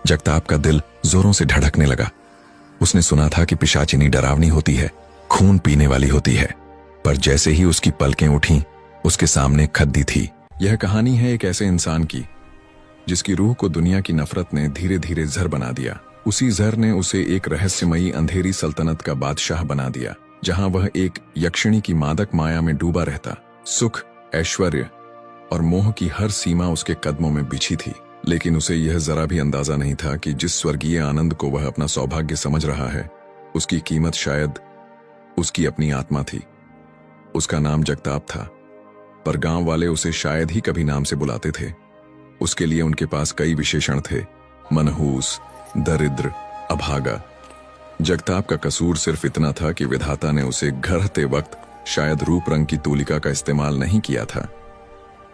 जगताप का दिल जोरों से धड़कने लगा। उसने सुना था कि पिशाचिनी डरावनी होती है, खून पीने वाली होती है, पर जैसे ही उसकी पलकें उठीं, उसके सामने खद्दी थी। यह कहानी है एक ऐसे इंसान की जिसकी रूह को दुनिया की नफरत ने धीरे धीरे जहर बना दिया। उसी जहर ने उसे एक रहस्यमयी अंधेरी सल्तनत का बादशाह बना दिया, जहां वह एक यक्षिणी की मादक माया में डूबा रहता। सुख, ऐश्वर्य और मोह की हर सीमा उसके कदमों में बिछी थी, लेकिन उसे यह जरा भी अंदाजा नहीं था कि जिस स्वर्गीय आनंद को वह अपना सौभाग्य समझ रहा है, उसकी कीमत शायद उसकी अपनी आत्मा थी। उसका नाम जगताप था, पर गांव वाले उसे शायद ही कभी नाम से बुलाते थे। उसके लिए उनके पास कई विशेषण थे: मनहूस, दरिद्र, अभागा। जगताप का कसूर सिर्फ इतना था कि विधाता ने उसे घरते वक्त शायद रूप रंग की तूलिका का इस्तेमाल नहीं किया था,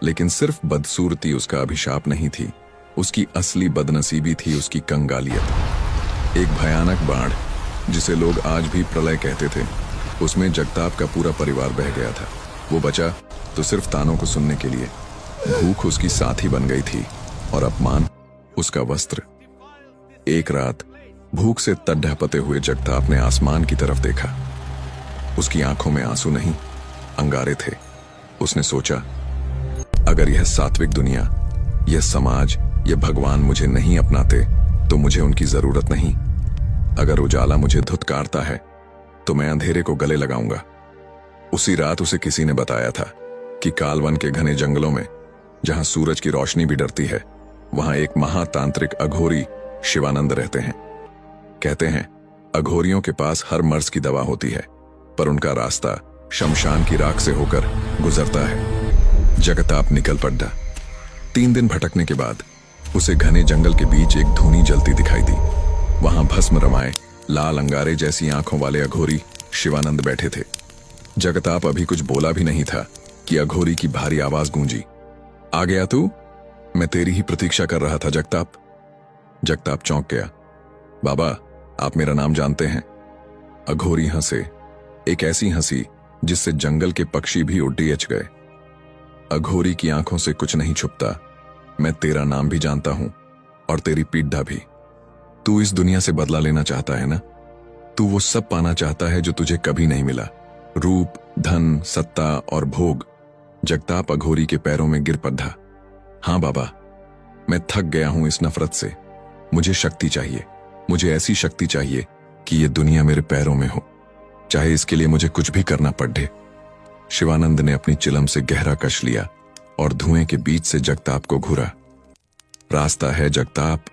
लेकिन सिर्फ बदसूरती उसका अभिशाप नहीं थी। उसकी असली बदनसीबी थी उसकी कंगालियत। एक भयानक बाढ़, जिसे लोग आज भी प्रलय कहते थे, उसमें जगताप का पूरा परिवार बह गया था। वो बचा तो सिर्फ तानों को सुनने के लिए। भूख उसकी साथी बन गई थी और अपमान उसका वस्त्र। एक रात भूख से तड़पते हुए जगताप ने आसमान की तरफ देखा। उसकी आंखों में आंसू नहीं, अंगारे थे। उसने सोचा, अगर यह सात्विक दुनिया, यह समाज, यह भगवान मुझे नहीं अपनाते तो मुझे उनकी जरूरत नहीं। अगर उजाला मुझे धुतकारता है तो मैं अंधेरे को गले लगाऊंगा। उसी रात उसे किसी ने बताया था कि कालवन के घने जंगलों में, जहां सूरज की रोशनी भी डरती है, वहां एक महातांत्रिक अघोरी शिवानंद रहते हैं। कहते हैं अघोरियों के पास हर मर्ज की दवा होती है, पर उनका रास्ता शमशान की राख से होकर गुजरता है। जगताप निकल पड़ा। 3 दिन भटकने के बाद उसे घने जंगल के बीच एक धूनी जलती दिखाई दी। वहां भस्म रमाए लाल अंगारे जैसी आंखों वाले अघोरी शिवानंद बैठे थे। जगताप अभी कुछ बोला भी नहीं था कि अघोरी की भारी आवाज गूंजी, आ गया तू? मैं तेरी ही प्रतीक्षा कर रहा था जगताप। जगताप चौंक गया। बाबा, आप मेरा नाम जानते हैं? अघोरी हंसे, एक ऐसी हंसी जिससे जंगल के पक्षी भी उड्डीएच गए। अघोरी की आंखों से कुछ नहीं छुपता। मैं तेरा नाम भी जानता हूं और तेरी पीड़ा भी। तू इस दुनिया से बदला लेना चाहता है ना? तू वो सब पाना चाहता है जो तुझे कभी नहीं मिला, रूप, धन, सत्ता और भोग। जगताप अघोरी के पैरों में गिर पड़ा। हां बाबा, मैं थक गया हूं इस नफरत से। मुझे शक्ति चाहिए। मुझे ऐसी शक्ति चाहिए कि ये दुनिया मेरे पैरों में हो, चाहे इसके लिए मुझे कुछ भी करना पड़े। शिवानंद ने अपनी चिलम से गहरा कश लिया और धुएं के बीच से जगताप को घूरा। रास्ता है जगताप,